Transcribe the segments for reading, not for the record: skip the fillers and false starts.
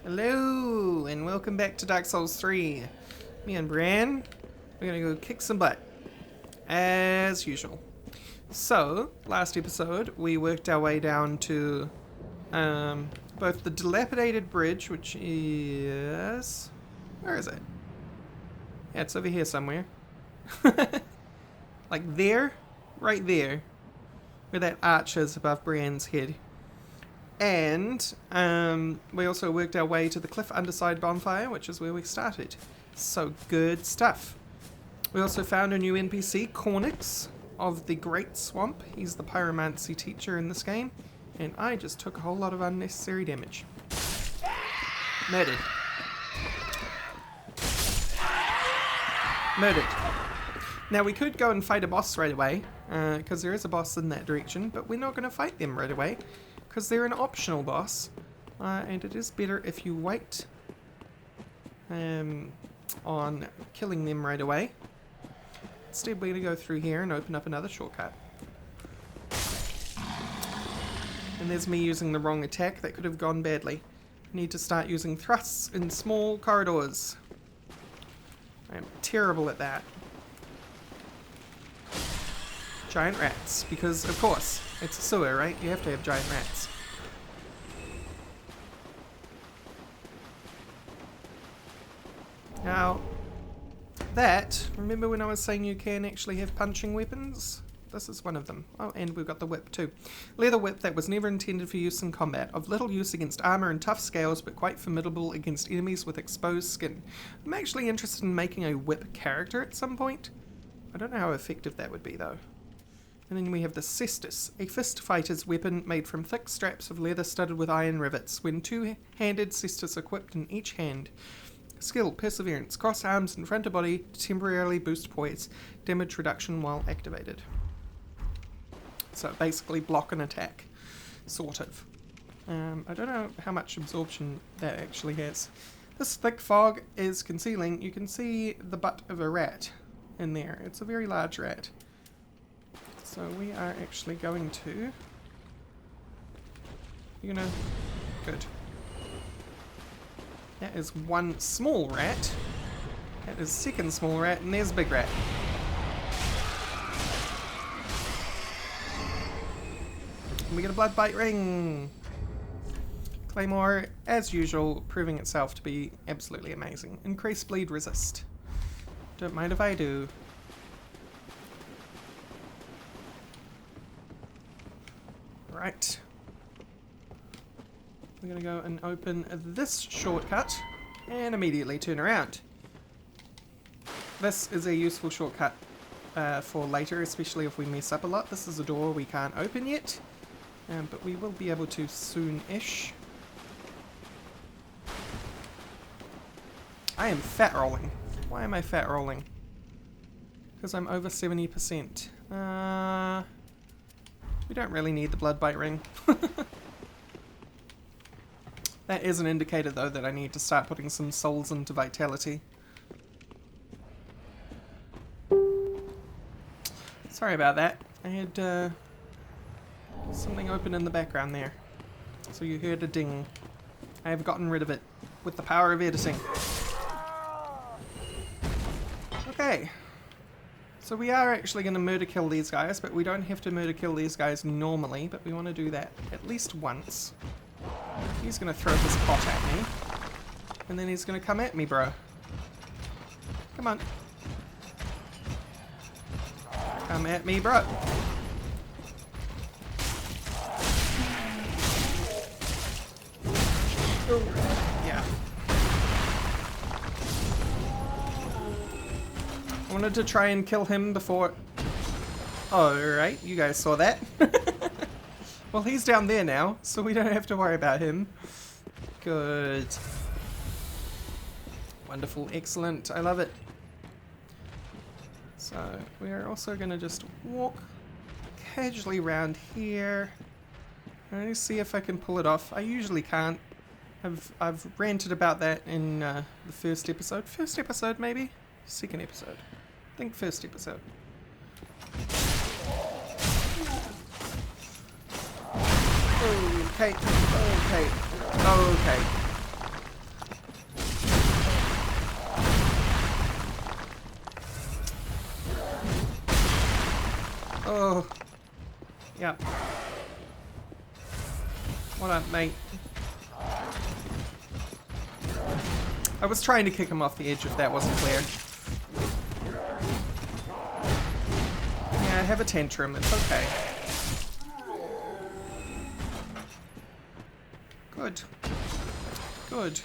Hello, and welcome back to Dark Souls 3. Me and Bran, we're gonna go kick some butt, as usual. So, last episode, we worked our way down to both the dilapidated bridge, which is... where is it? Yeah, it's over here somewhere. Like there, right there, where that arch is above Bran's head. And we also worked our way to the cliff underside bonfire, which is where we started. So good stuff. We also found a new NPC, Cornix, of the Great Swamp. He's the pyromancy teacher in this game. And I just took a whole lot of unnecessary damage. Murdered. Murdered. Now we could go and fight a boss right away, because there is a boss in that direction, but we're not going to fight them right away, because they're an optional boss, and it is better if you wait on killing them right away. Instead we're going to go through here and open up another shortcut. And there's me using the wrong attack. That could have gone badly. I need to start using thrusts in small corridors. I'm terrible at that. Giant rats, because of course, it's a sewer, right? You have to have giant rats. Now, remember when I was saying you can actually have punching weapons? This is one of them. Oh, and we've got the whip too. Leather whip that was never intended for use in combat. Of little use against armor and tough scales, but quite formidable against enemies with exposed skin. I'm actually interested in making a whip character at some point. I don't know how effective that would be though. And then we have the cestus, a fist fighter's weapon made from thick straps of leather studded with iron rivets. When two-handed cestus equipped in each hand. Skill, perseverance, cross arms in front of body to temporarily boost poise. Damage reduction while activated. So basically block an attack, sort of. I don't know how much absorption that actually has. This thick fog is concealing. You can see the butt of a rat in there. It's a very large rat. So we are actually going to... You're gonna... Good. That is one small rat. That is second small rat, and there's big rat. And we get a blood bite ring! Claymore, as usual, proving itself to be absolutely amazing. Increase bleed resist. Don't mind if I do. Right. We're going to go and open this shortcut and immediately turn around. This is a useful shortcut for later, especially if we mess up a lot. This is a door we can't open yet, but we will be able to soon-ish. I am fat rolling. Why am I fat rolling? Because I'm over 70%. We don't really need the blood bite ring. That is an indicator though that I need to start putting some souls into vitality. Sorry about that. I had something open in the background there. So you heard a ding. I have gotten rid of it with the power of editing. Okay. So we are actually going to murder kill these guys, but we don't have to murder kill these guys normally, but we want to do that at least once. He's going to throw his pot at me, and then he's going to come at me, bro. Come on. Come at me, bro. Yeah. I wanted to try and kill him before... Alright, you guys saw that. Well, he's down there now, so we don't have to worry about him. Good. Wonderful, excellent, I love it. So, we are also going to just walk casually around here. And see if I can pull it off. I usually can't. I've ranted about that in the first episode. First episode, maybe? Second episode. I think first episode. Okay, okay, okay. Oh. Yep. What up, mate? I was trying to kick him off the edge if that wasn't clear. Yeah, have a tantrum. It's okay. Good. Good.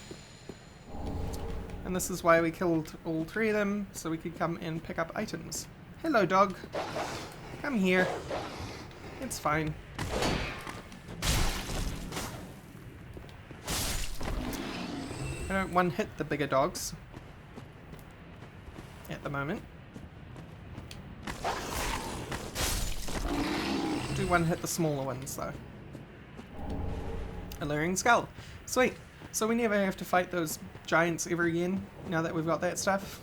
And this is why we killed all three of them, so we could come and pick up items. Hello, dog. Come here. It's fine. I don't one-hit the bigger dogs at the moment. Do one-hit the smaller ones, though. Alluring Skull. Sweet. So we never have to fight those giants ever again, now that we've got that stuff.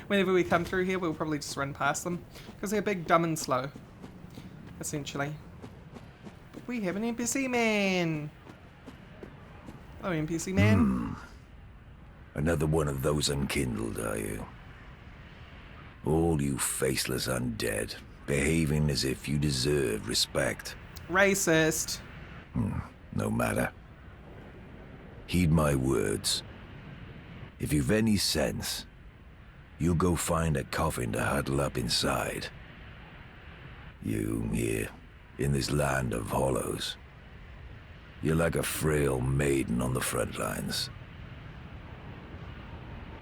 Whenever we come through here, we'll probably just run past them, because they're big, dumb, and slow, essentially. But we have an NPC man! Hello, NPC man. Another one of those unkindled, are you? All you faceless undead, behaving as if you deserve respect. Racist. No matter. Heed my words. If you've any sense, you go find a coffin to huddle up inside. You, here, in this land of hollows. You're like a frail maiden on the front lines.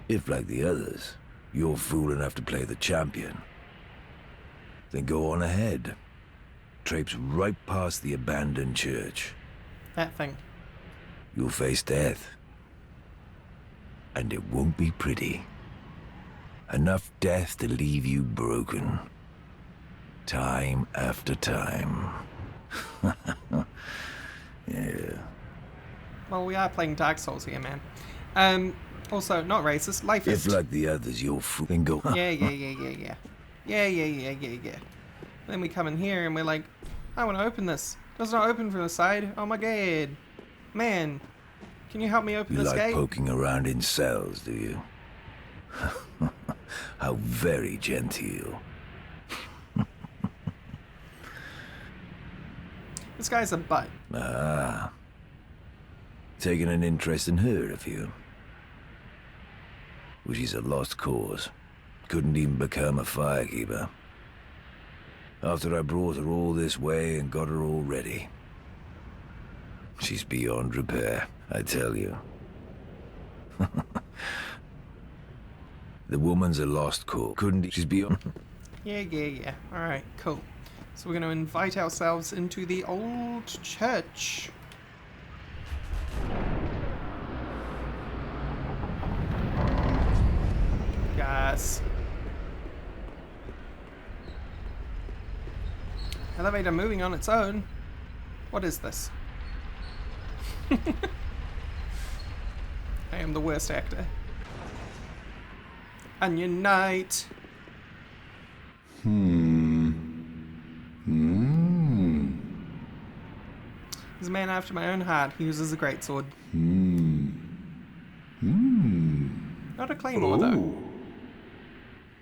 If, like the others, you're fool enough to play the champion, then go on ahead. Traipse right past the abandoned church. That thing. You'll face death. And it won't be pretty. Enough death to leave you broken. Time after time. Yeah. Well, we are playing Dark Souls here, man. Also, not racist, lifeist. If like the others, you're fool, then go. Yeah. Then we come in here and we're like, I want to open this. Does not open from the side. Oh my god. Man, can you help me open You this like gate? poking around in cells, do you? How very genteel. This guy's a butt. Ah. Taking an interest in her, have you? Well, she's a lost cause. Couldn't even become a firekeeper. After I brought her all this way and got her all ready. She's beyond repair, I tell you. The woman's a lost cause. She's beyond... Yeah. Alright, cool. So we're going to invite ourselves into the old church. Yes. Elevator moving on its own. What is this? I am the worst actor. Onion Knight. He's a man after my own heart. He uses a greatsword. Not a claymore, though.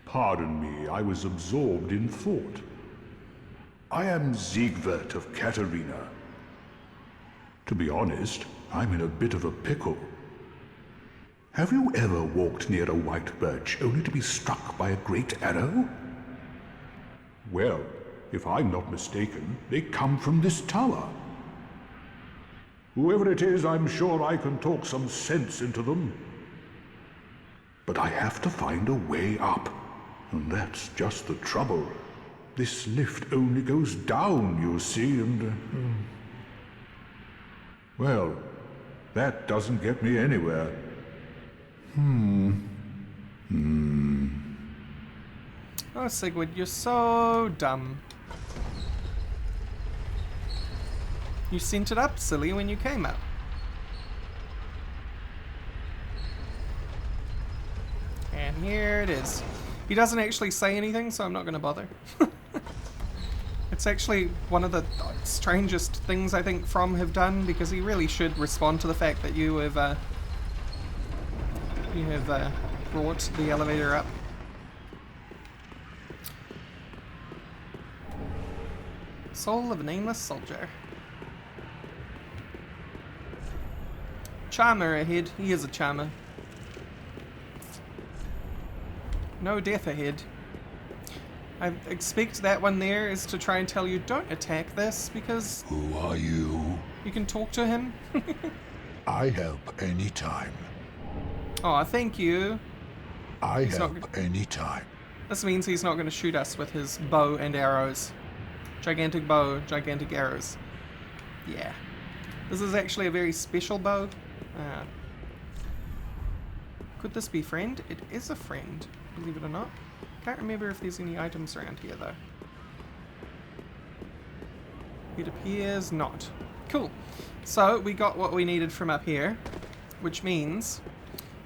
Pardon me, I was absorbed in thought. I am Siegward of Catarina. To be honest, I'm in a bit of a pickle. Have you ever walked near a white birch only to be struck by a great arrow? Well, if I'm not mistaken, they come from this tower. Whoever it is, I'm sure I can talk some sense into them. But I have to find a way up, and that's just the trouble. This lift only goes down, you see, and... Well, that doesn't get me anywhere. Oh, Siegward, you're so dumb. You sent it up, silly, when you came up. And here it is. He doesn't actually say anything, so I'm not going to bother. It's actually one of the strangest things I think From have done, because he really should respond to the fact that you have brought the elevator up. Soul of a nameless soldier. Charmer ahead. He is a charmer. No death ahead. I expect that one there is to try and tell you, don't attack this, because... Who are you? You can talk to him. I help anytime. Oh, thank you. I help anytime. This means he's not going to shoot us with his bow and arrows. Gigantic bow, gigantic arrows. Yeah. This is actually a very special bow. Could this be friend? It is a friend, believe it or not. Can't remember if there's any items around here though. It appears not. Cool. So we got what we needed from up here, which means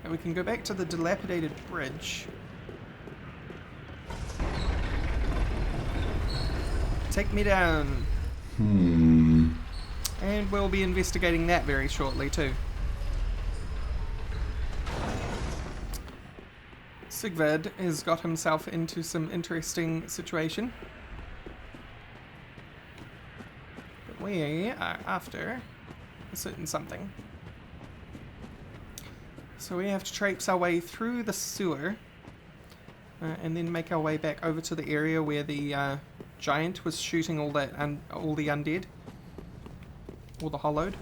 that we can go back to the dilapidated bridge. Take me down. And we'll be investigating that very shortly too. Siegward has got himself into some interesting situation. But we are after a certain something. So we have to traipse our way through the sewer and then make our way back over to the area where the giant was shooting all the undead. Or the hollowed.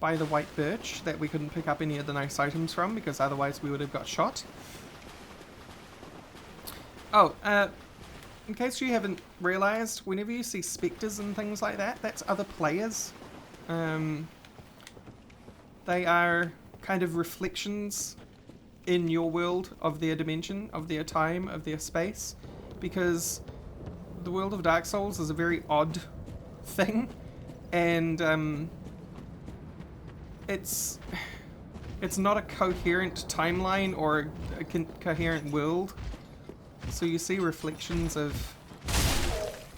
By the white birch that we couldn't pick up any of the nice items from because otherwise we would have got shot. Oh, in case you haven't realised, whenever you see spectres and things like that, that's other players. They are kind of reflections in your world of their dimension, of their time, of their space, because the world of Dark Souls is a very odd thing, and it's not a coherent timeline or a coherent world. So you see reflections of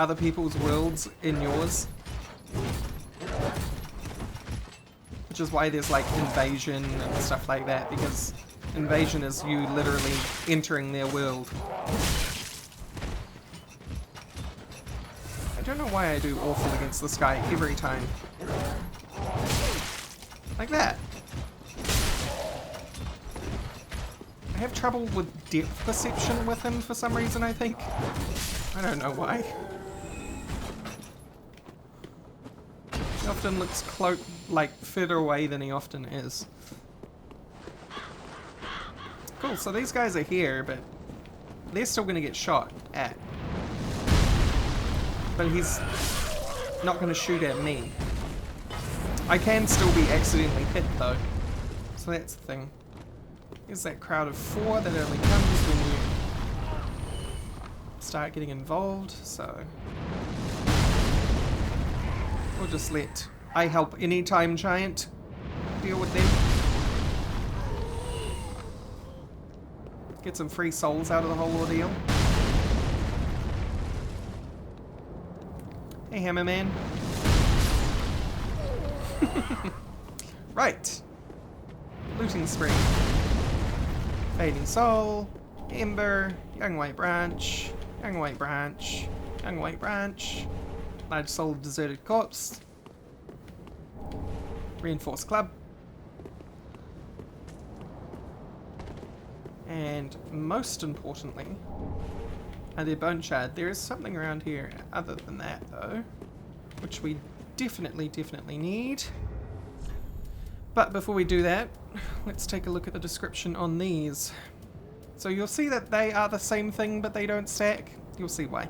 other people's worlds in yours. Which is why there's like invasion and stuff like that, because invasion is you literally entering their world. I don't know why I do awful against this guy every time. Like that. I have trouble with depth perception with him for some reason, I think. I don't know why. He often looks further away than he often is. Cool, so these guys are here, but they're still going to get shot at. But he's not going to shoot at me. I can still be accidentally hit though, so that's the thing. Here's that crowd of 4 that only comes when you start getting involved, so we'll just let I help anytime giant deal with them. Get some free souls out of the whole ordeal. Hey Hammerman. Right. Looting spree. Fading soul. Ember. Young white branch. Young white branch. Young white branch. Large soul of deserted corpse. Reinforced club. And most importantly, a bone shard. There is something around here other than that though, which we definitely need. But before we do that, let's take a look at the description on these. So you'll see that they are the same thing, but they don't stack. You'll see why.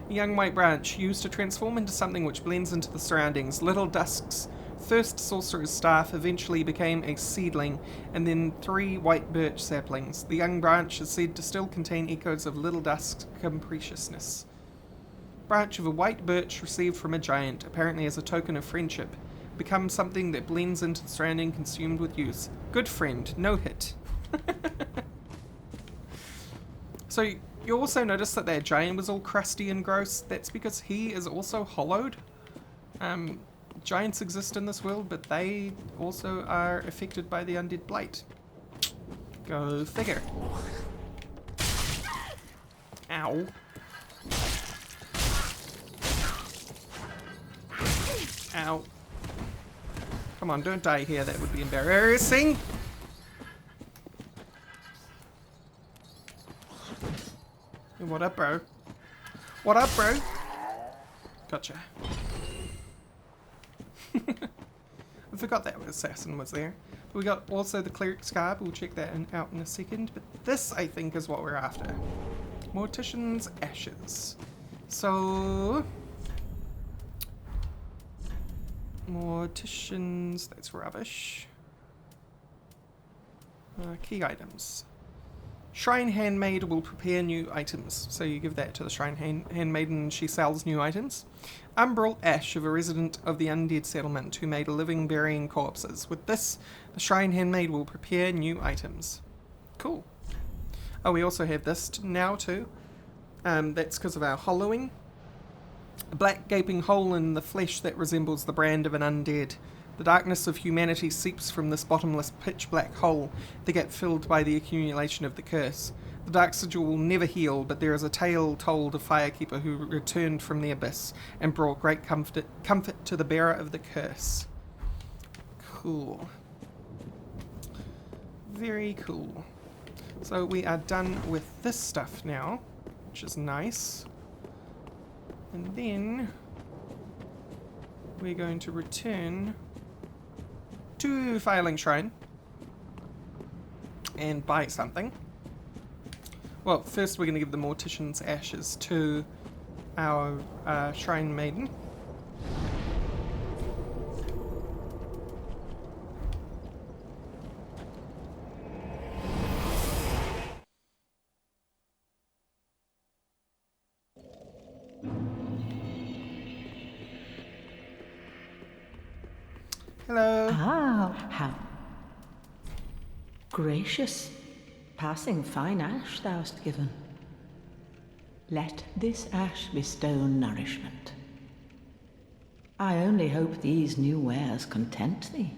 A young white branch, used to transform into something which blends into the surroundings. Little Dusk's first sorcerer's staff eventually became a seedling, and then 3 white birch saplings. The young branch is said to still contain echoes of Little Dusk's capriciousness. Branch of a white birch received from a giant, apparently as a token of friendship. Becomes something that blends into the surrounding, consumed with use. Good friend, no hit. So you also notice that that giant was all crusty and gross. That's because he is also hollowed. Giants exist in this world, but they also are affected by the undead blight. Go figure. Ow. Ow. Come on, don't die here. That would be embarrassing. Hey, what up, bro? What up, bro? Gotcha. I forgot that assassin was there. But we got also the cleric's garb. We'll check that out in a second. But this, I think, is what we're after. Mortician's ashes. So... Morticians, that's rubbish. Key items. Shrine handmaid will prepare new items. So you give that to the shrine handmaiden and she sells new items. Umbral ash of a resident of the undead settlement who made a living burying corpses. With this, the shrine handmaid will prepare new items. Cool. Oh, we also have this now too. That's because of our hollowing. A black gaping hole in the flesh that resembles the brand of an undead. The darkness of humanity seeps from this bottomless pitch black hole, the gap filled by the accumulation of the curse. The dark sigil will never heal, but there is a tale told of Firekeeper who returned from the abyss and brought great comfort to the bearer of the curse. Cool. Very cool. So we are done with this stuff now, which is nice. And then we're going to return to Filing Shrine and buy something. Well, first we're going to give the Mortician's ashes to our Shrine Maiden. Hello. Ah, how gracious. Passing fine ash thou'st given. Let this ash bestow nourishment. I only hope these new wares content thee.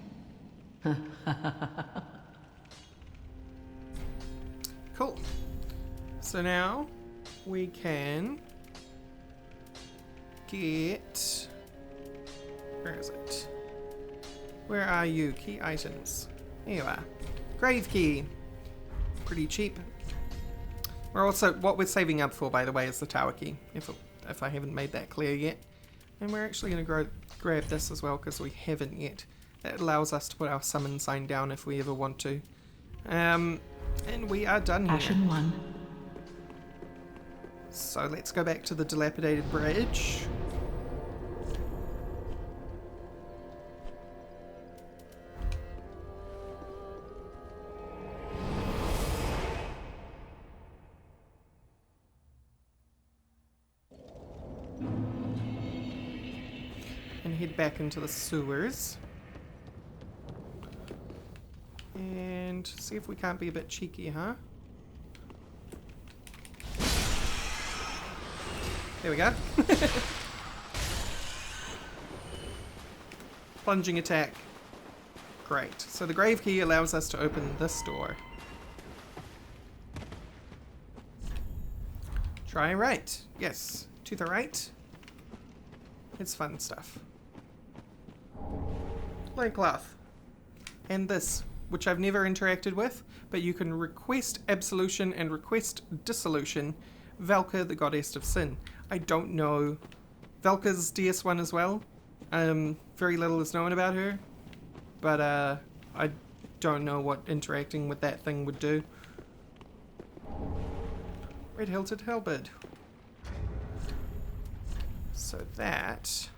Cool. So now we can get... Where is it? Where are you? Key items. Here you are. Grave key. Pretty cheap. We're also, what we're saving up for, by the way, is the tower key, if I haven't made that clear yet. And we're actually going to grab this as well, because we haven't yet. That allows us to put our summon sign down if we ever want to. And we are done here. Ashen one. So let's go back to the dilapidated bridge. And head back into the sewers. And see if we can't be a bit cheeky, huh? There we go. Plunging attack. Great. So the grave key allows us to open this door. Try right. Yes. To the right. It's fun stuff. Loincloth. And this, which I've never interacted with, but you can request absolution and request dissolution. Valka, the goddess of sin. I don't know Valka's DS1 as well. Very little is known about her, but I don't know what interacting with that thing would do. Red-hilted halberd. So that...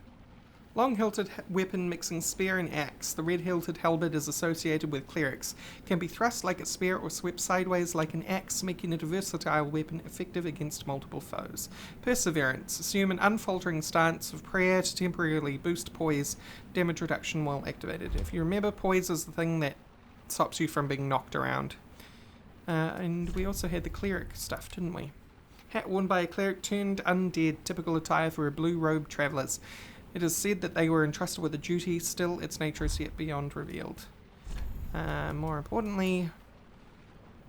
Long-hilted weapon mixing spear and axe. The red-hilted halberd is associated with clerics. Can be thrust like a spear or swept sideways like an axe, making it a versatile weapon effective against multiple foes. Perseverance. Assume an unfaltering stance of prayer to temporarily boost poise. Damage reduction while activated. If you remember, poise is the thing that stops you from being knocked around. And we also had the cleric stuff, didn't we? Hat worn by a cleric turned undead. Typical attire for a blue-robed travellers. It is said that they were entrusted with a duty, still its nature is yet beyond revealed. More importantly,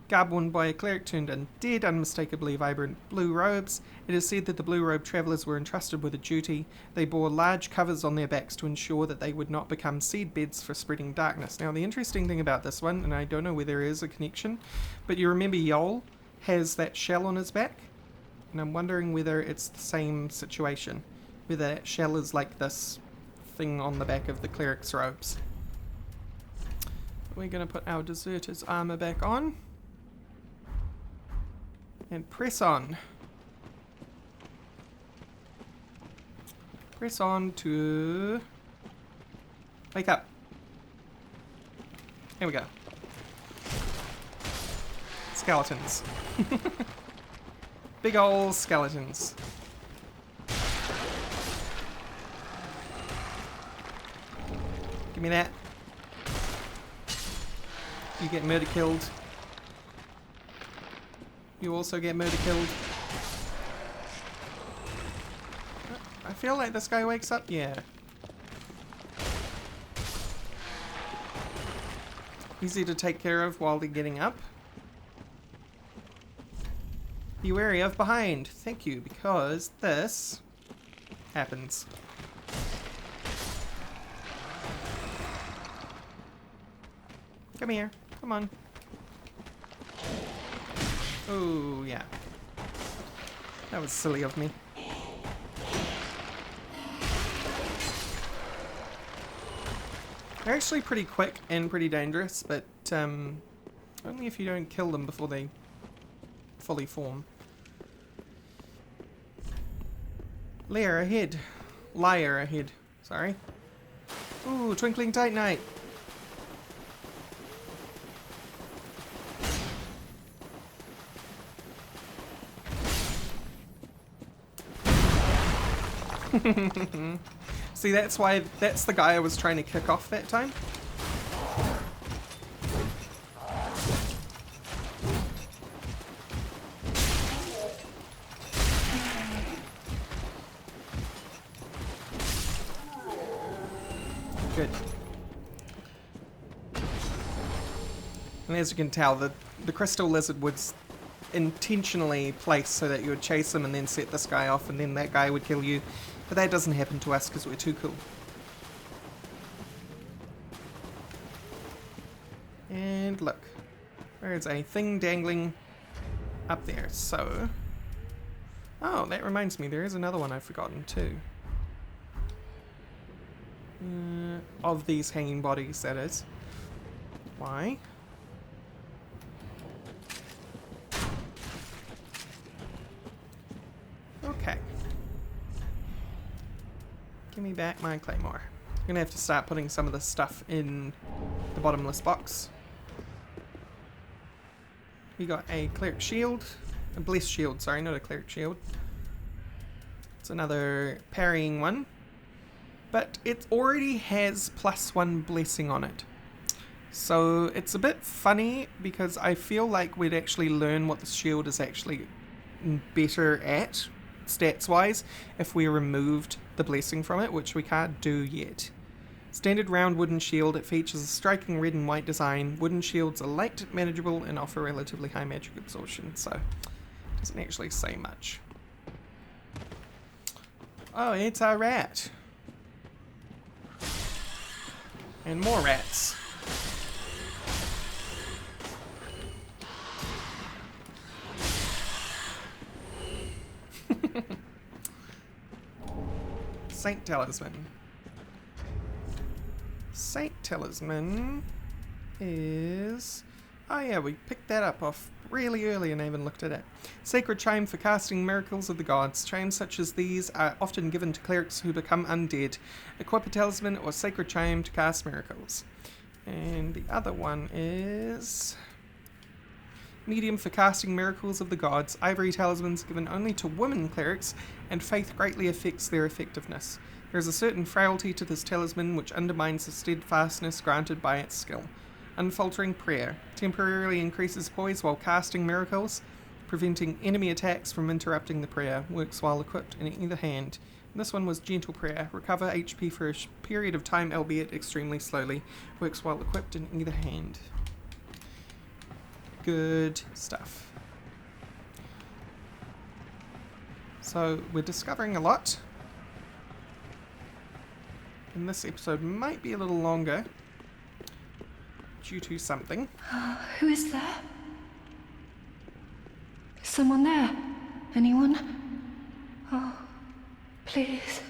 garb worn by a cleric turned undead, unmistakably vibrant blue robes. It is said that the blue-robed travellers were entrusted with a duty. They bore large covers on their backs to ensure that they would not become seed beds for spreading darkness. Now, the interesting thing about this one, and I don't know whether there is a connection, but you remember Yol has that shell on his back? And I'm wondering whether it's the same situation, whether that shell is like this thing on the back of the cleric's robes. We're going to put our deserter's armor back on. And press on. Press on to wake up. Here we go. Skeletons. Big ol' skeletons. Give me that. You get murder killed. You also get murder killed. I feel like this guy wakes up. Yeah. Easy to take care of while they're getting up. Be wary of behind. Thank you, because this happens. Come here. Come on. Oh, yeah. That was silly of me. They're actually pretty quick and pretty dangerous, but only if you don't kill them before they fully form. Lair ahead. Liar ahead. Sorry. Ooh, twinkling titanite. See, that's the guy I was trying to kick off that time. Good. And as you can tell, the crystal lizard was intentionally placed so that you would chase him and then set this guy off, and then that guy would kill you. But that doesn't happen to us because we're too cool. And look, there is a thing dangling up there. So, oh, that reminds me, there is another one I've forgotten too. Of these hanging bodies, that is. Why? Okay. Give me back my claymore. I'm gonna have to start putting some of this stuff in the bottomless box. We got a cleric shield. A blessed shield, sorry, not a cleric shield. It's another parrying one. But it already has +1 blessing on it. So it's a bit funny because I feel like we'd actually learn what the shield is actually better at, stats-wise, if we removed the blessing from it, which we can't do yet. Standard round wooden shield, it features a striking red and white design. Wooden shields are light, manageable, and offer relatively high magic absorption, so it doesn't actually say much. Oh, it's a rat. And more rats. Saint Talisman. Saint Talisman is... oh yeah, we picked that up off really early and I even looked at it. Sacred Chime for casting miracles of the gods. Chimes such as these are often given to clerics who become undead. Equip a talisman or sacred chime to cast miracles. And the other one is... medium for casting miracles of the gods. Ivory talismans given only to women clerics, and faith greatly affects their effectiveness. There is a certain frailty to this talisman which undermines the steadfastness granted by its skill. Unfaltering prayer. Temporarily increases poise while casting miracles, preventing enemy attacks from interrupting the prayer. Works while equipped in either hand. And this one was gentle prayer. Recover HP for a period of time, albeit extremely slowly. Works while equipped in either hand. Good stuff. So we're discovering a lot. And this episode might be a little longer due to something. Who is there? Is someone there? Anyone? Oh, please.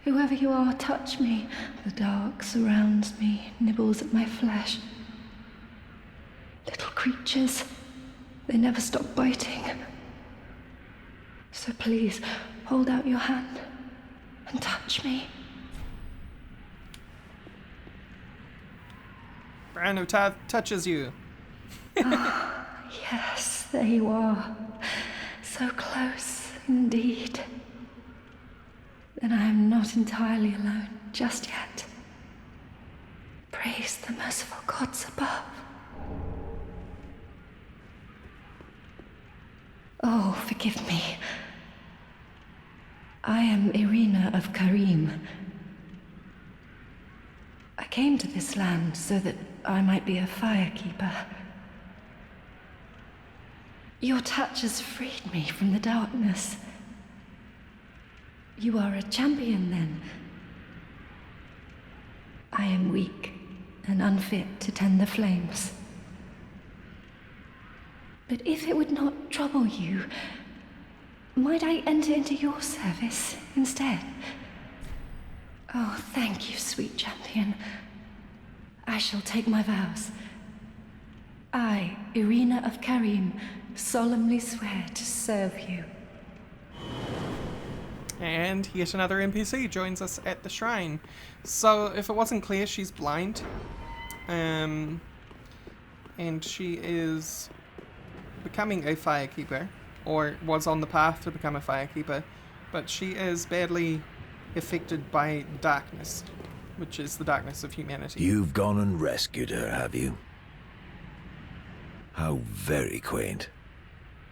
Whoever you are, touch me. The dark surrounds me, nibbles at my flesh. Little creatures. They never stop biting. So please, hold out your hand and touch me. Bran who touches you. Yes, there you are. So close, indeed. Then I am not entirely alone just yet. Praise the merciful gods above. Oh, forgive me. I am Irina of Carim. I came to this land so that I might be a firekeeper. Your touch has freed me from the darkness. You are a champion, then. I am weak and unfit to tend the flames. But if it would not trouble you, might I enter into your service instead? Oh, thank you, sweet champion. I shall take my vows. I, Irina of Carim, solemnly swear to serve you. And yet another NPC joins us at the shrine. So, if it wasn't clear, she's blind. And she is becoming a firekeeper, or was on the path to become a firekeeper, but she is badly affected by darkness, which is the darkness of humanity. You've gone and rescued her, have you? How very quaint.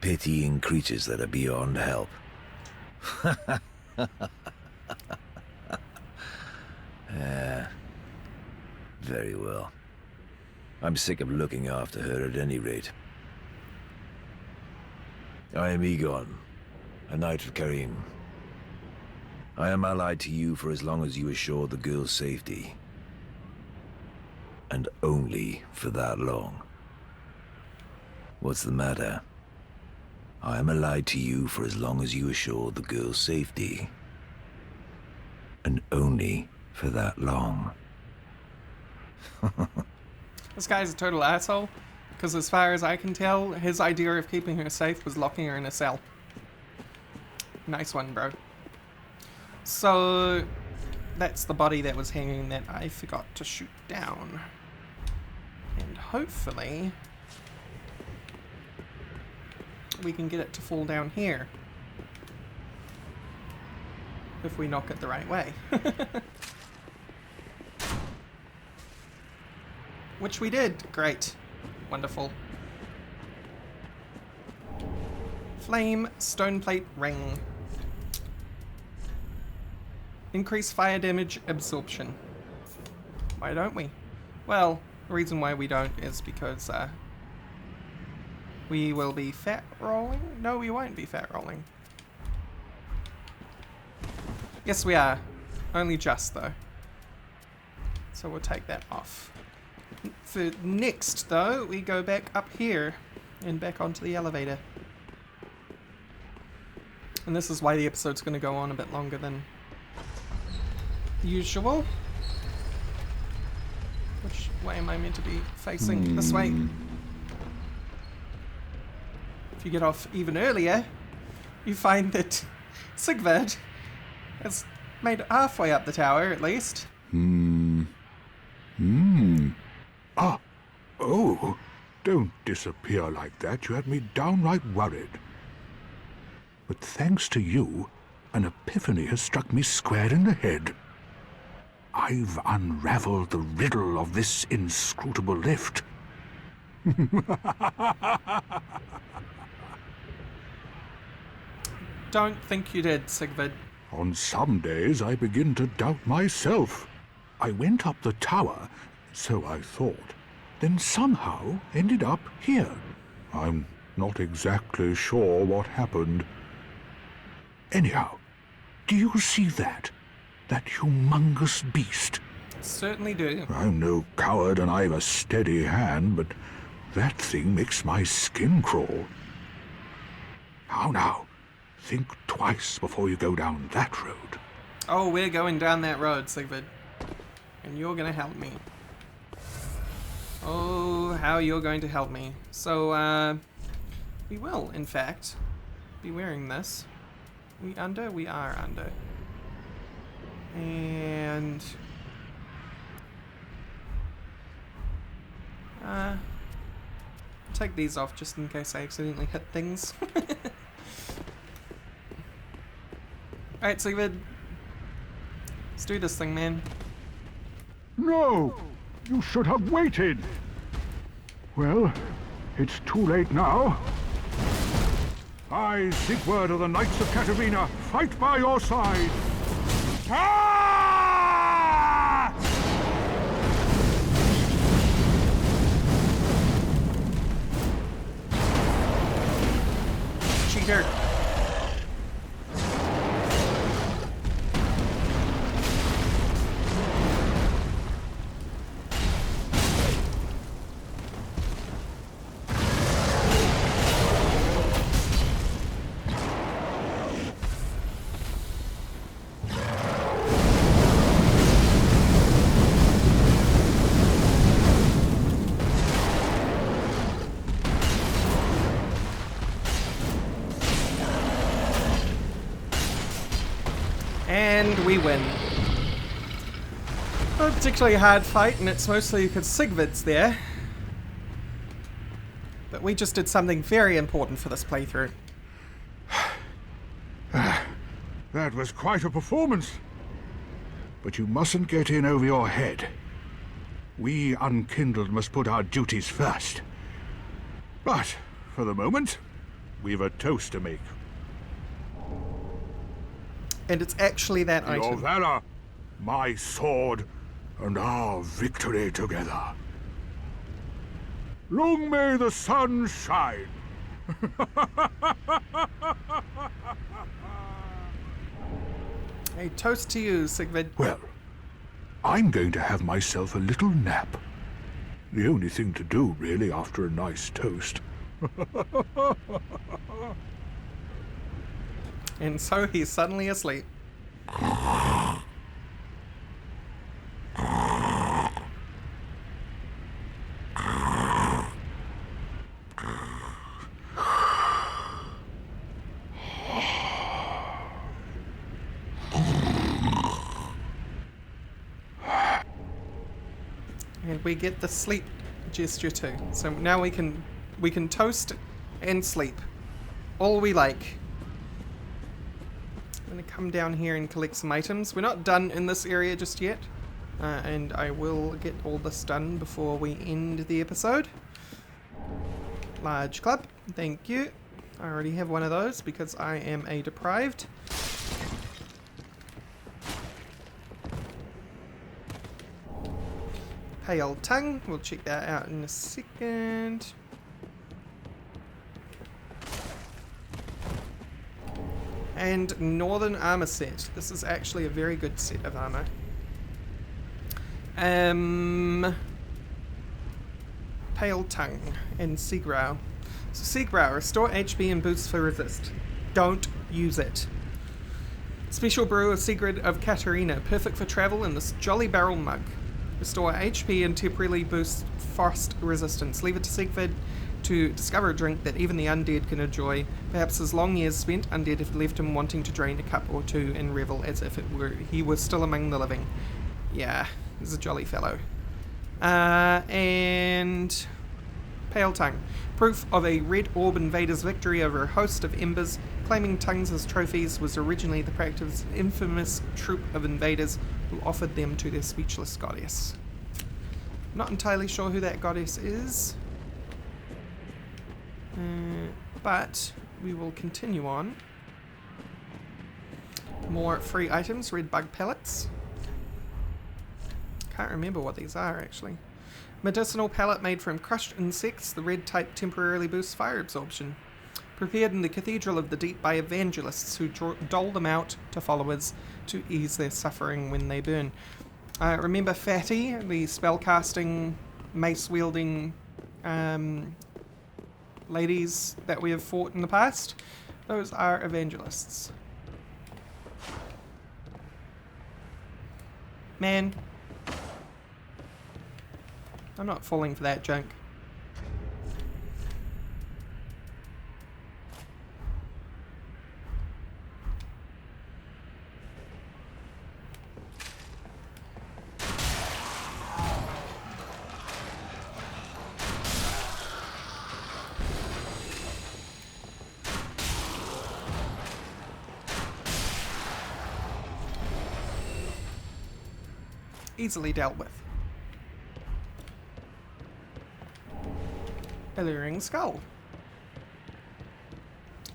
Pitying creatures that are beyond help. Very well. I'm sick of looking after her at any rate. I am Egon, a knight of Carim. I am allied to you for as long as you assure the girl's safety. And only for that long. What's the matter? I am allied to you for as long as you assure the girl's safety. And only for that long. This guy's a total asshole, because as far as I can tell, his idea of keeping her safe was locking her in a cell. Nice one, bro. So, that's the body that was hanging that I forgot to shoot down. And hopefully we can get it to fall down here. If we knock it the right way. Which we did. Great. Wonderful. Flame stone plate ring. Increase fire damage absorption. Why don't we? Well, the reason why we don't is because we will be fat rolling. No, we won't be fat rolling. Yes, we are. Only just, though. So we'll take that off. For next, though, we go back up here and back onto the elevator. And this is why the episode's going to go on a bit longer than usual. Which way am I meant to be facing? This way. If you get off even earlier, you find that Siegward has made it halfway up the tower, at least. Ah, oh, don't disappear like that. You had me downright worried. But thanks to you, an epiphany has struck me square in the head. I've unraveled the riddle of this inscrutable lift. Don't think you did, Siegward. On some days I begin to doubt myself. I went up the tower, so I thought, then somehow ended up here, I'm not exactly sure what happened. Anyhow, do you see that? That humongous beast? Certainly do. I'm no coward and I've a steady hand, but that thing makes my skin crawl. How now? Think twice before you go down that road. Oh, we're going down that road, Siegward. And you're going to help me. Oh, how you're going to help me. So, we will, in fact, be wearing this. We under? We are under. And... take these off just in case I accidentally hit things. Alright, Siegward. Let's do this thing, man. No! You should have waited! Well, it's too late now. I, Siegward of the Knights of Catarina, fight by your side! Ah! Cheater! And we win. Not a particularly hard fight, and it's mostly because Siegward's there. But we just did something very important for this playthrough. That was quite a performance. But you mustn't get in over your head. We unkindled must put our duties first. But, for the moment, we've a toast to make. And it's actually that Your item. valor, my sword, and our victory together. Long may the sun shine. A toast to you, Siegward. Well, I'm going to have myself a little nap. The only thing to do, really, after a nice toast. And so he's suddenly asleep. And we get the sleep gesture too. So now we can toast and sleep. All we like. I'm gonna come down here and collect some items. We're not done in this area just yet. And I will get all this done before we end the episode. Large club, thank you. I already have one of those because I am a deprived. Pale tongue, we'll check that out in a second. And northern armor set. This is actually a very good set of armor. Pale tongue and Seagrowl. So Seagrowl, restore HP and boost for resist. Don't use it. Special brew of Siegward of Catarina, perfect for travel in this jolly barrel mug. Restore HP and temporarily boost frost resistance. Leave it to Siegward to discover a drink that even the undead can enjoy. Perhaps his long years spent undead have left him wanting to drain a cup or two and revel as if he were still among the living. Yeah, he's a jolly fellow. And Pale Tongue. Proof of a Red Orb invader's victory over a host of embers. Claiming tongues as trophies was originally the practice of an infamous troop of invaders who offered them to their speechless goddess. Not entirely sure who that goddess is. But we will continue on. More free items, red bug pellets. Can't remember what these are actually. Medicinal pellet made from crushed insects. The red type temporarily boosts fire absorption. Prepared in the Cathedral of the Deep by evangelists who dole them out to followers to ease their suffering when they burn. Remember Fatty, the spellcasting, mace-wielding ladies that we have fought in the past? Those are evangelists. Man. I'm not falling for that junk. Easily dealt with. Alluring skull.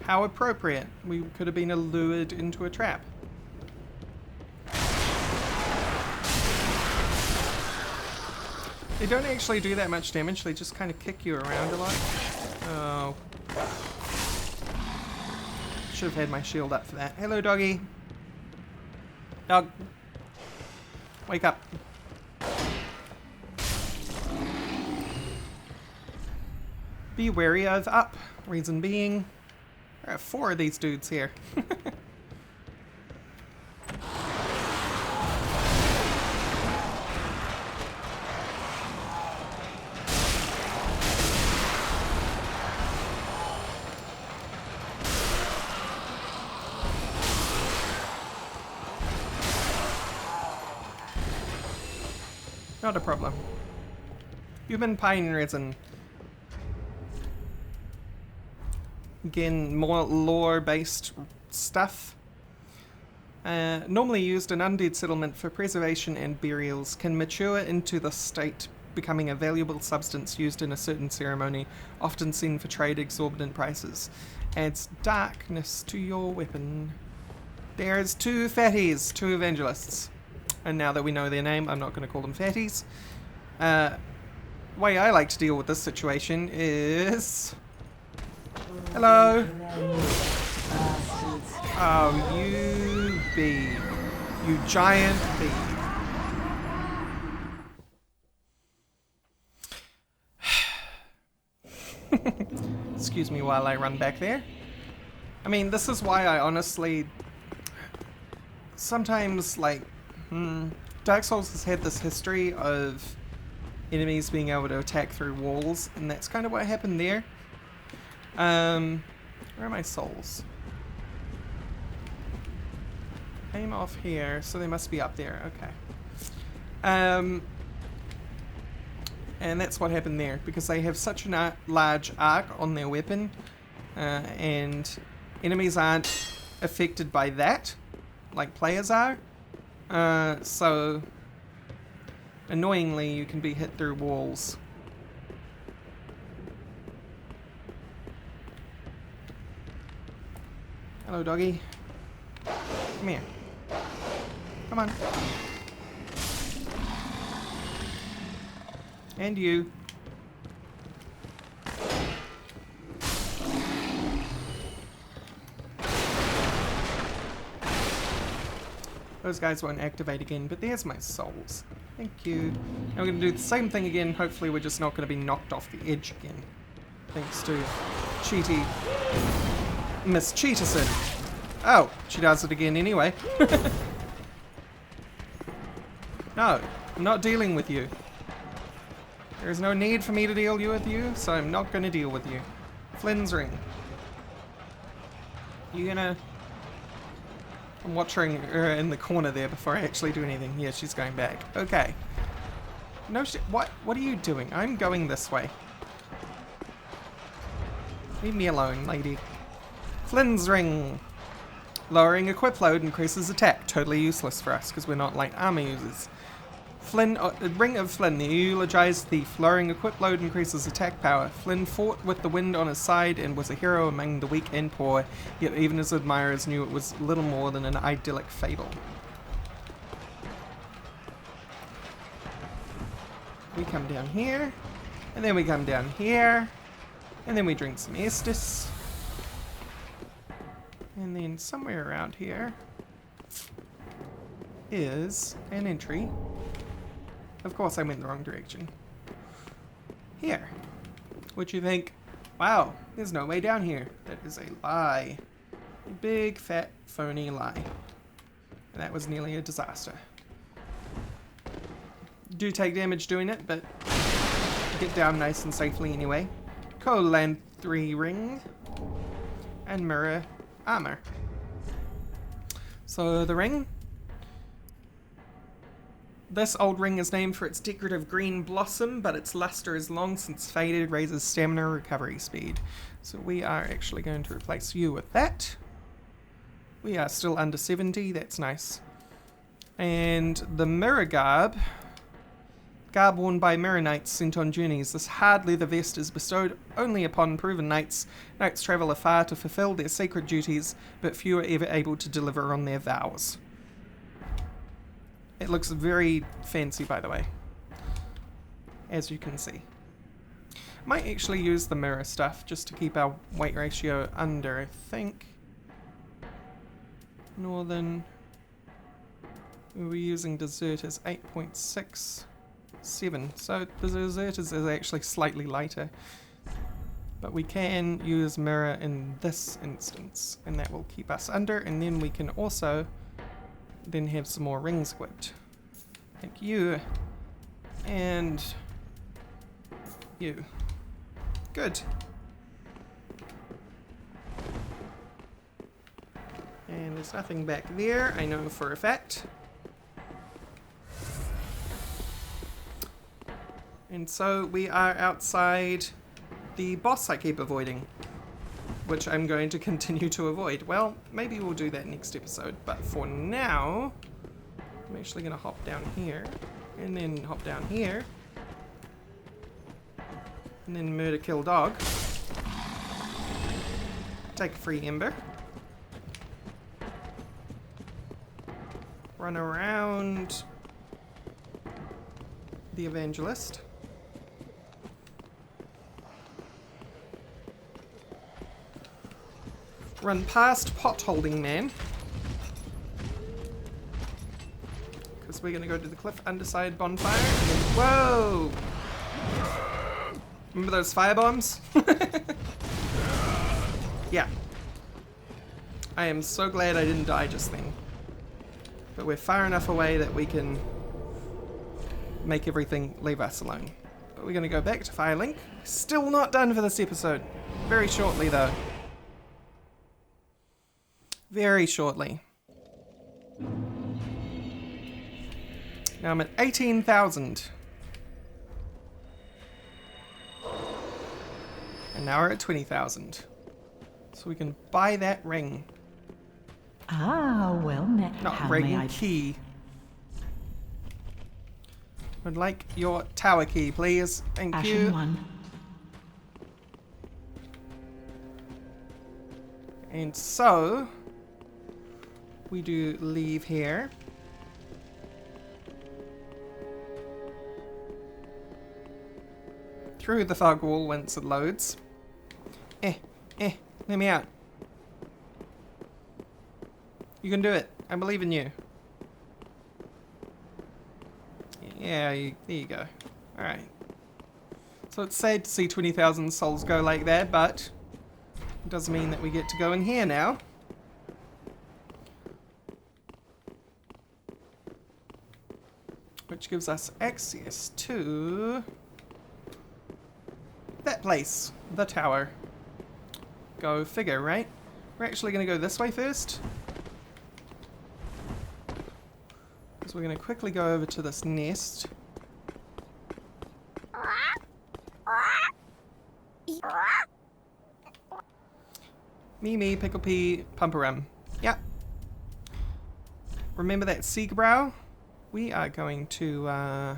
How appropriate. We could have been lured into a trap. They don't actually do that much damage, they just kind of kick you around a lot. Oh. Should have had my shield up for that. Hello, doggy. Dog. Wake up. Be wary of up. Reason being, there are 4 of these dudes here. Not a problem. Human pine resin. Again, more lore-based stuff. Normally used in undead settlement for preservation and burials, can mature into the state, becoming a valuable substance used in a certain ceremony, often seen for trade exorbitant prices. Adds darkness to your weapon. There's 2 fatties, 2 evangelists. And now that we know their name, I'm not going to call them fatties. Way I like to deal with this situation is... Hello! Oh, you bee. You giant bee. Excuse me while I run back there. I mean, this is why I honestly... Sometimes, like... Dark Souls has had this history of enemies being able to attack through walls, and that's kind of what happened there. Where are my souls? Aim off here, so they must be up there. Okay. And that's what happened there, because they have such a large arc on their weapon, and enemies aren't affected by that, like players are. So annoyingly, you can be hit through walls. Hello, doggy. Come here. Come on. And you. Those guys won't activate again, but there's my souls. Thank you. Now we're going to do the same thing again. Hopefully we're just not going to be knocked off the edge again. Thanks to Cheaty Miss Cheaterson. Oh, she does it again anyway. No, I'm not dealing with you. There is no need for me to deal with you, so I'm not going to deal with you. Flynn's ring. You gonna... I'm watching her in the corner there before I actually do anything. Yeah, she's going back. Okay. No shit. What are you doing? I'm going this way. Leave me alone, lady. Flynn's ring. Lowering equip load increases attack. Totally useless for us because we're not light armor users. Ring of Flynn, the eulogized thief. Lowering equip load increases attack power. Flynn fought with the wind on his side and was a hero among the weak and poor, yet even his admirers knew it was little more than an idyllic fable. we come down here, and then we come down here, and then we drink some Estus. And then somewhere around here is an entry. Of course I went the wrong direction. Here. What you think? Wow, there's no way down here. That is a lie. A big, fat, phony lie. And that was nearly a disaster. Do take damage doing it, but get down nice and safely anyway. Colanthry ring. And mirror armor. So the ring. This old ring is named for its decorative green blossom, but its luster is long since faded, raises stamina recovery speed. So we are actually going to replace you with that. We are still under 70, that's nice. And the mirror garb worn by mirror knights sent on journeys. This hard leather vest is bestowed only upon proven knights. Knights travel afar to fulfill their sacred duties, but few are ever able to deliver on their vows. It looks very fancy, by the way, as you can see. Might actually use the mirror stuff just to keep our weight ratio under, I think. Northern, we were using deserters 8.67, so the deserters is actually slightly lighter. But we can use mirror in this instance, and that will keep us under, and then we can also then have some more rings equipped. Like you. And you. Good. And there's nothing back there, I know for a fact. And so we are outside the boss I keep avoiding, which I'm going to continue to avoid. Well, maybe we'll do that next episode, but for now, I'm actually going to hop down here, and then hop down here, and then murder, kill, dog. Take a free ember. Run around the evangelist. Run past pot-holding man. Because we're going to go to the cliff underside bonfire. And then, whoa! Remember those firebombs? Yeah. I am so glad I didn't die just then. But we're far enough away that we can make everything leave us alone. But we're going to go back to Firelink. Still not done for this episode. Very shortly though. Very shortly. Now I'm at 18,000. And now we're at 20,000. So we can buy that ring. Ah, well met. Not How ring, may I... key. I'd like your tower key, please. Thank Ashen you. one. And so we do leave here. Through the fog wall once it loads. Let me out. You can do it. I believe in you. Yeah, there you go. Alright. So it's sad to see 20,000 souls go like that, but it does mean that we get to go in here now. Which gives us access to that place, the tower. Go figure, right? We're actually going to go this way first. Because we're going to quickly go over to this nest. Me, pickle pea, pumperum. Yep. Remember that Siegward? We are going to,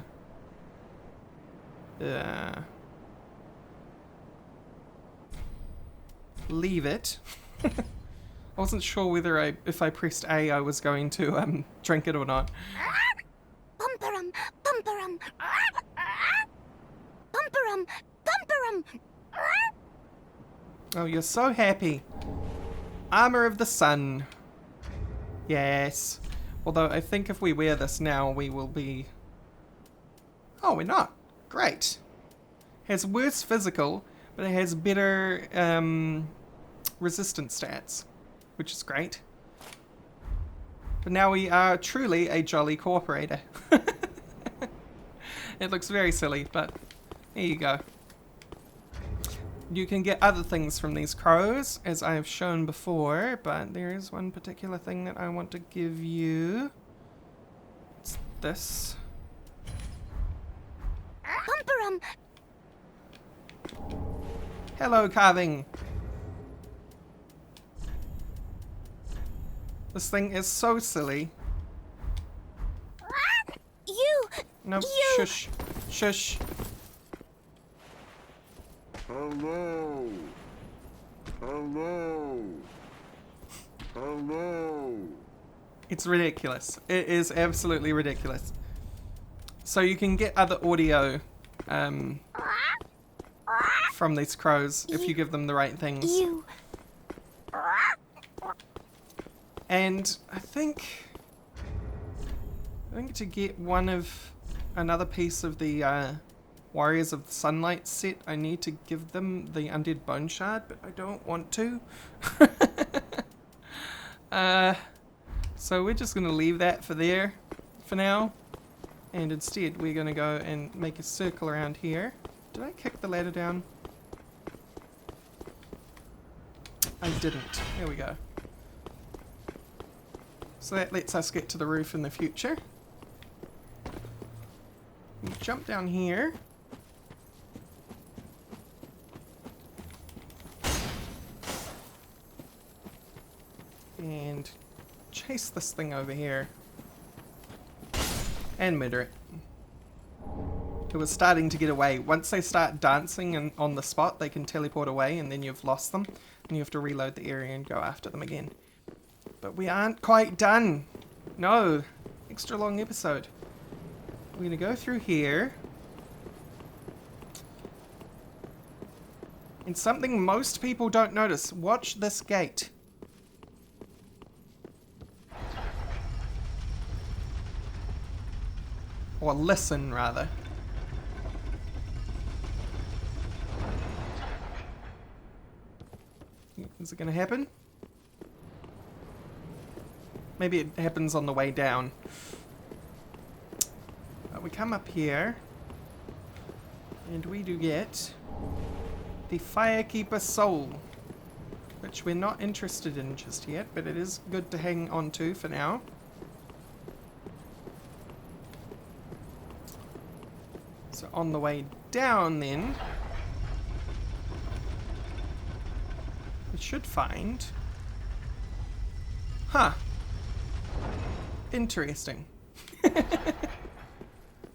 leave it. I wasn't sure whether if I pressed A, I was going to, drink it or not. Pumperum, pumperum. Oh, you're so happy. Armor of the sun. Yes. Although I think if we wear this now, we will be... Oh, we're not. Great. Has worse physical, but it has better resistance stats, which is great. But now we are truly a jolly cooperator. It looks very silly, but there you go. You can get other things from these crows, as I have shown before, but there is one particular thing that I want to give you. It's this. Hello, carving. This thing is so silly. No, shush. Shush. Hello. Hello. Hello. It's ridiculous. It is absolutely ridiculous. So you can get other audio from these crows if you give them the right things. And I think to get another piece of the Warriors of the Sunlight set, I need to give them the Undead Bone Shard, but I don't want to. So we're just going to leave that for now. And instead we're going to go and make a circle around here. Did I kick the ladder down? I didn't. There we go. So that lets us get to the roof in the future. We jump down here. And chase this thing over here. And murder it. It was starting to get away. Once they start dancing on the spot, they can teleport away, and then you've lost them. And you have to reload the area and go after them again. But we aren't quite done. No. Extra long episode. We're going to go through here. And something most people don't notice. Watch this gate. Or listen, rather. Is it going to happen? Maybe it happens on the way down. We come up here. And we do get the Firekeeper Soul. Which we're not interested in just yet, but it is good to hang on to for now. So on the way down then, we should find... Huh. Interesting.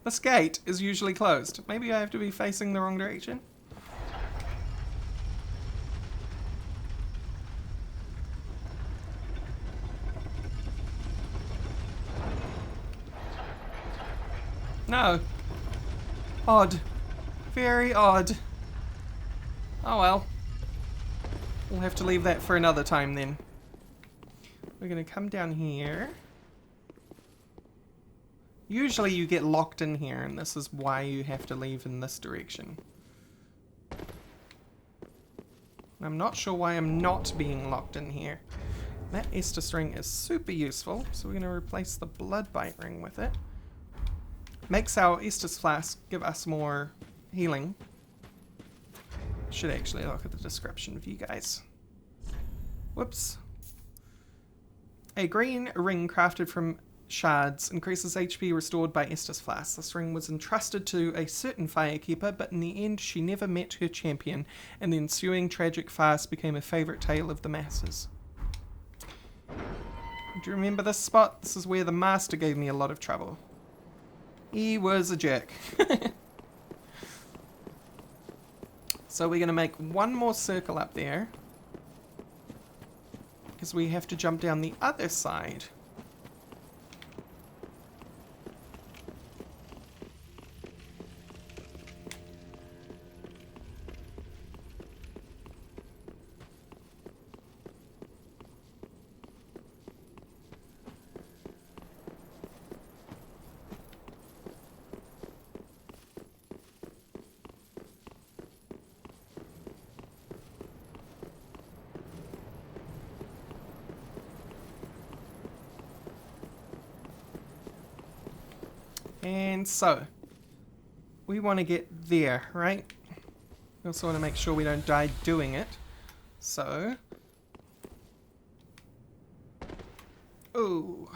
This gate is usually closed. Maybe I have to be facing the wrong direction? No. Odd. Very odd. Oh well. We'll have to leave that for another time then. We're going to come down here. Usually you get locked in here, and this is why you have to leave in this direction. I'm not sure why I'm not being locked in here. That Estus ring is super useful, so we're going to replace the blood bite ring with it. Makes our Estus flask give us more healing. Should actually look at the description for you guys. Whoops. A green ring crafted from shards increases HP restored by Estus flask. This ring was entrusted to a certain Firekeeper, but in the end she never met her champion, and the ensuing tragic farce became a favourite tale of the masses. Do you remember this spot? This is where the master gave me a lot of trouble. He was a jerk. So we're going to make one more circle up there, because we have to jump down the other side. And so, we want to get there, right? We also want to make sure we don't die doing it. So... Ooh.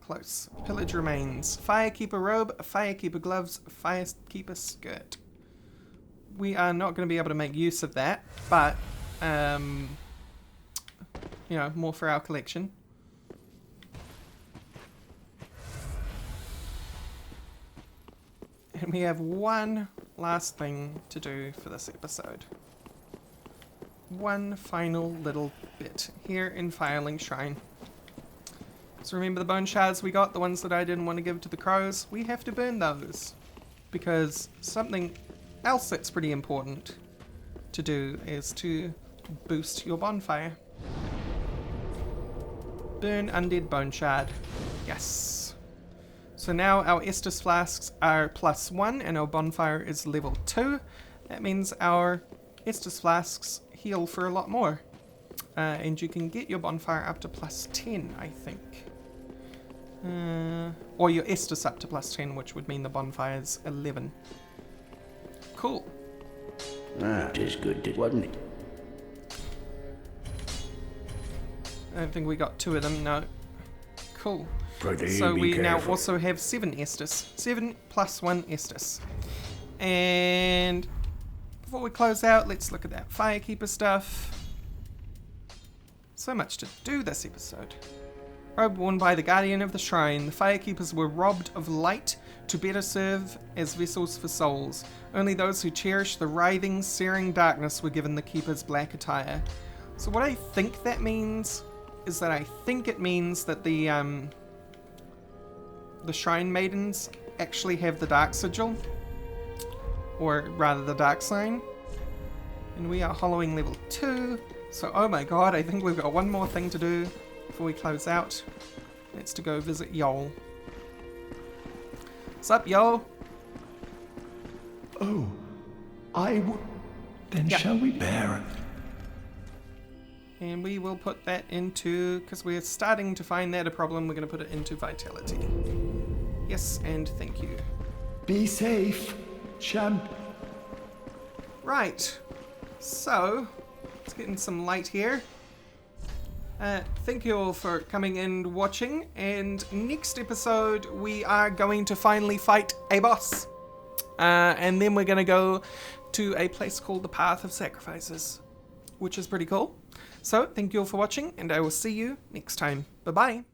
Close. Pillage remains. Firekeeper robe, firekeeper gloves, firekeeper skirt. We are not going to be able to make use of that, but, you know, more for our collection. And we have one last thing to do for this episode. One final little bit here in Firelink Shrine. So remember the bone shards we got, the ones that I didn't want to give to the crows? We have to burn those. Because something else that's pretty important to do is to boost your bonfire. Burn undead bone shard. Yes. So now our Estus flasks are +1 and our bonfire is level 2. That means our Estus flasks heal for a lot more. And you can get your bonfire up to +10, I think. Or your Estus up to +10, which would mean the bonfire's 11. Cool. Ah, it is good, wasn't it? I don't think we got 2 of them, no. Cool. Pretty, So be we now careful. also have 7 Estus. 7 + 1 Estus. And before we close out, let's look at that Firekeeper stuff. So much to do this episode. Robe worn by the Guardian of the Shrine, the Firekeepers were robbed of light to better serve as vessels for souls. Only those who cherish the writhing, searing darkness were given the Keeper's black attire. So what I think that means is that I think it means that the Shrine Maidens actually have the Dark Sigil. Or rather the Dark Sign. And we are hollowing level 2. So oh my god, I think we've got one more thing to do before we close out. Let's to go visit Yol. What's up, Yol? Oh, I would... Then Yeah. shall we bear it? And we will put that into, because we're starting to find that a problem, we're going to put it into Vitality. Yes, and thank you. Be safe, champ. Right, so, let's get in some light here. Thank you all for coming and watching, and next episode we are going to finally fight a boss. And then we're going to go to a place called the Path of Sacrifices, which is pretty cool. So, thank you all for watching, and I will see you next time. Bye-bye.